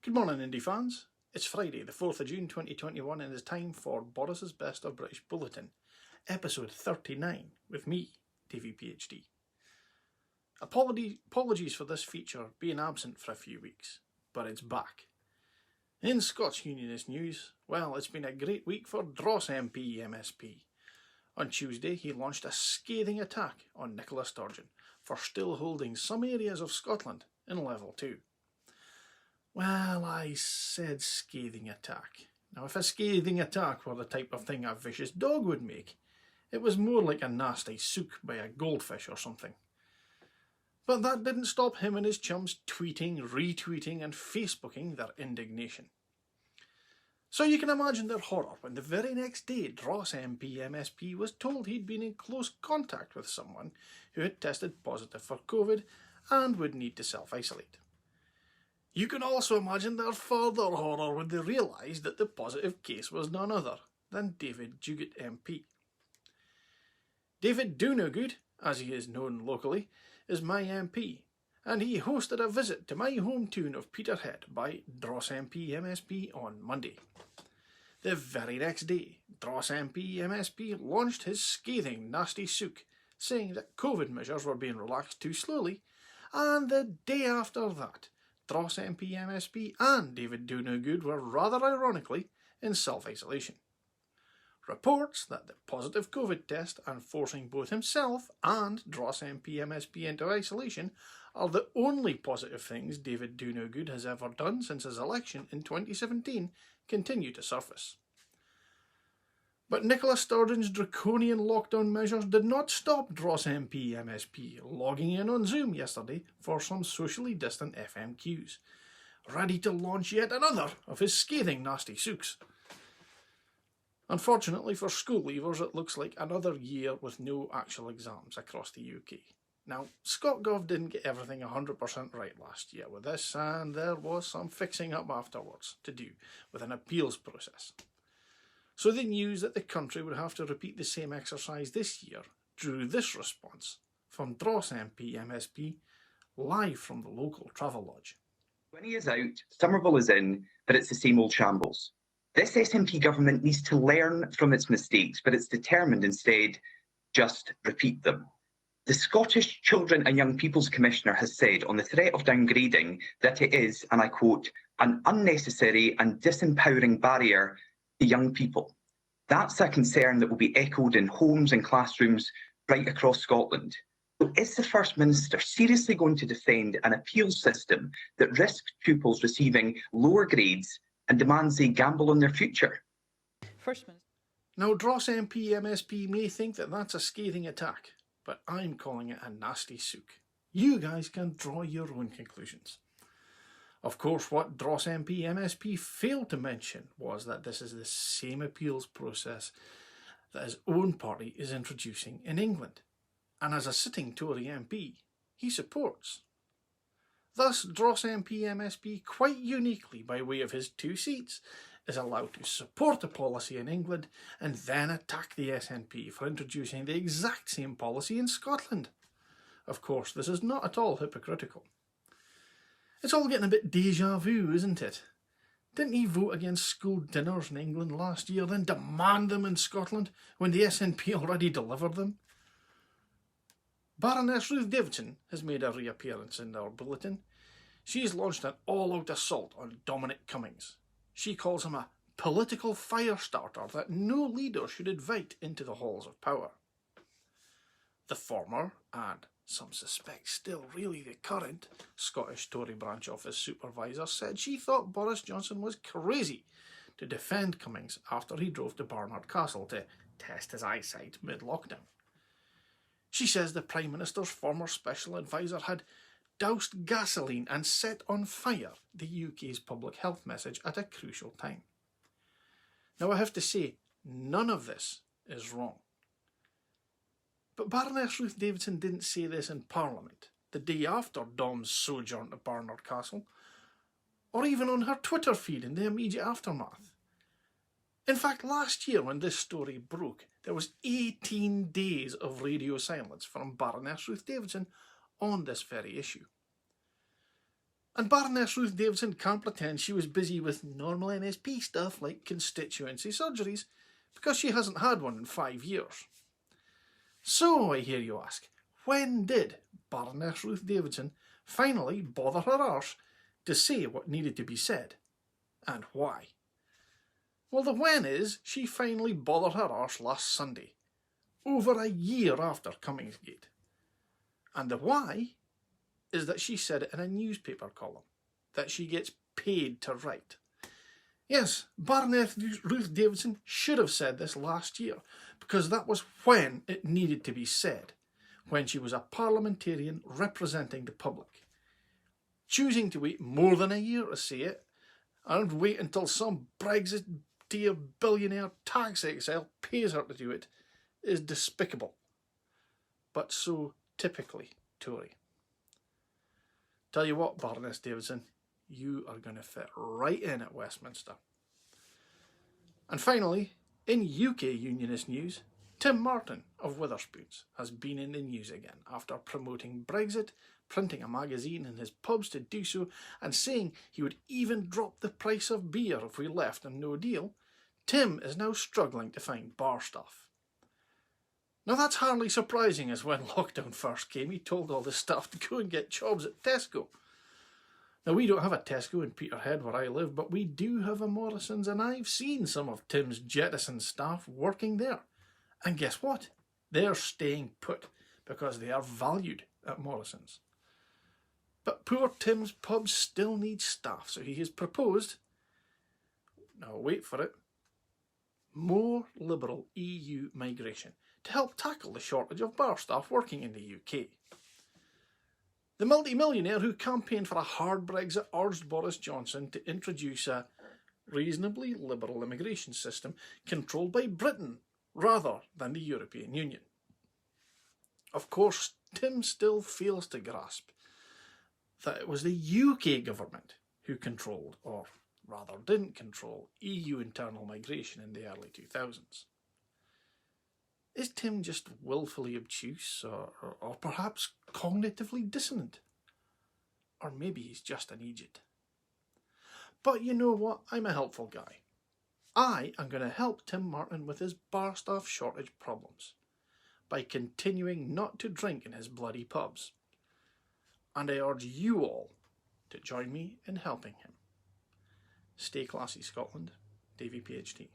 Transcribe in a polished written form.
Good morning, Indy fans. It's Friday, the 4th of June 2021, and it's time for Boris's Best of British Bulletin, episode 39, with me, DaviePHD. Apologies for this feature being absent for a few weeks, but it's back. In Scots Unionist news, well, it's been a great week for DrossMP MSP. On Tuesday, he launched a scathing attack on Nicola Sturgeon for still holding some areas of Scotland in Level 2. Well, I said scathing attack. Now, if a scathing attack were the type of thing a vicious dog would make, it was more like a nasty sook by a goldfish or something. But that didn't stop him and his chums tweeting, retweeting and Facebooking their indignation. So you can imagine their horror when the very next day DrossMP MSP was told he'd been in close contact with someone who had tested positive for COVID and would need to self-isolate. You can also imagine their further horror when they realised that the positive case was none other than David DuNoGood MP. David DuNoGood, as he is known locally, is my MP, and he hosted a visit to my home town of Peterhead by DrossMP MSP on Monday. The very next day, DrossMP MSP launched his scathing nasty sook, saying that COVID measures were being relaxed too slowly, and the day after that, DrossMP MSP and David DuNoGood were rather ironically in self-isolation. Reports that the positive COVID test and forcing both himself and DrossMP MSP into isolation are the only positive things David DuNoGood has ever done since his election in 2017 continue to surface. But Nicola Sturgeon's draconian lockdown measures did not stop DrossMP MSP logging in on Zoom yesterday for some socially distant FMQs, ready to launch yet another of his scathing nasty sooks. Unfortunately for school leavers, it looks like another year with no actual exams across the UK. Now, ScotGov didn't get everything 100% right last year with this, and there was some fixing up afterwards to do with an appeals process. So the news that the country would have to repeat the same exercise this year drew this response from DrossMP MSP, live from the local travel lodge. Winnie is out, Somerville is in, but it's the same old shambles. This SNP government needs to learn from its mistakes, but it's determined instead just repeat them. The Scottish Children and Young People's Commissioner has said on the threat of downgrading that it is, and I quote, an unnecessary and disempowering barrier to young people. That's a concern that will be echoed in homes and classrooms right across Scotland. So is the First Minister seriously going to defend an appeals system that risks pupils receiving lower grades and demands they gamble on their future? Now, DrossMP MSP may think that that's a scathing attack, but I'm calling it a nasty sook. You guys can draw your own conclusions. Of course, what DrossMP MSP failed to mention was that this is the same appeals process that his own party is introducing in England, and as a sitting Tory MP, he supports. Thus, DrossMP MSP, quite uniquely by way of his 2 seats, is allowed to support a policy in England and then attack the SNP for introducing the exact same policy in Scotland. Of course, this is not at all hypocritical. It's all getting a bit déjà vu, isn't it? Didn't he vote against school dinners in England last year, then demand them in Scotland when the SNP already delivered them? Baroness Ruth Davidson has made a reappearance in our bulletin. She's launched an all-out assault on Dominic Cummings. She calls him a political fire starter that no leader should invite into the halls of power. The former, and some suspect still really the current, Scottish Tory branch office supervisor said she thought Boris Johnson was crazy to defend Cummings after he drove to Barnard Castle to test his eyesight mid-lockdown. She says the Prime Minister's former special advisor had doused gasoline and set on fire the UK's public health message at a crucial time. Now, I have to say, none of this is wrong. But Baroness Ruth Davidson didn't say this in Parliament the day after Dom's sojourn to Barnard Castle, or even on her Twitter feed in the immediate aftermath. In fact, last year when this story broke, there was 18 days of radio silence from Baroness Ruth Davidson on this very issue. And Baroness Ruth Davidson can't pretend she was busy with normal NSP stuff like constituency surgeries, because she hasn't had one in 5 years. So, I hear you ask, when did Baroness Ruth Davidson finally bother her arse to say what needed to be said? And why? Well, the when is she finally bothered her arse last Sunday, over a year after Cummingsgate. And the why is that she said it in a newspaper column that she gets paid to write. Yes, Baroness Ruth Davidson should have said this last year, because that was when it needed to be said, when she was a parliamentarian representing the public. Choosing to wait more than a year to say it, and wait until some Brexiteer billionaire tax exile pays her to do it, is despicable, but so typically Tory. Tell you what, Baroness Davidson, you are going to fit right in at Westminster. And finally, in UK Unionist news, Tim Martin of Wetherspoons has been in the news again after promoting Brexit, printing a magazine in his pubs to do so, and saying he would even drop the price of beer if we left and no deal. Tim is now struggling to find bar staff. Now that's hardly surprising, as when lockdown first came, he told all the staff to go and get jobs at Tesco. Now, we don't have a Tesco in Peterhead where I live, but we do have a Morrison's, and I've seen some of Tim's jettisoned staff working there. And guess what? They're staying put, because they are valued at Morrison's. But poor Tim's pub still needs staff, so he has proposed, now wait for it, more liberal EU migration to help tackle the shortage of bar staff working in the UK. The multi-millionaire who campaigned for a hard Brexit urged Boris Johnson to introduce a reasonably liberal immigration system controlled by Britain rather than the European Union. Of course, Tim still fails to grasp that it was the UK government who controlled, or rather didn't control, EU internal migration in the early 2000s. Is Tim just willfully obtuse, or perhaps cognitively dissonant? Or maybe he's just an idiot. But you know what? I'm a helpful guy. I am going to help Tim Martin with his bar staff shortage problems by continuing not to drink in his bloody pubs. And I urge you all to join me in helping him. Stay classy, Scotland. DaviePHD.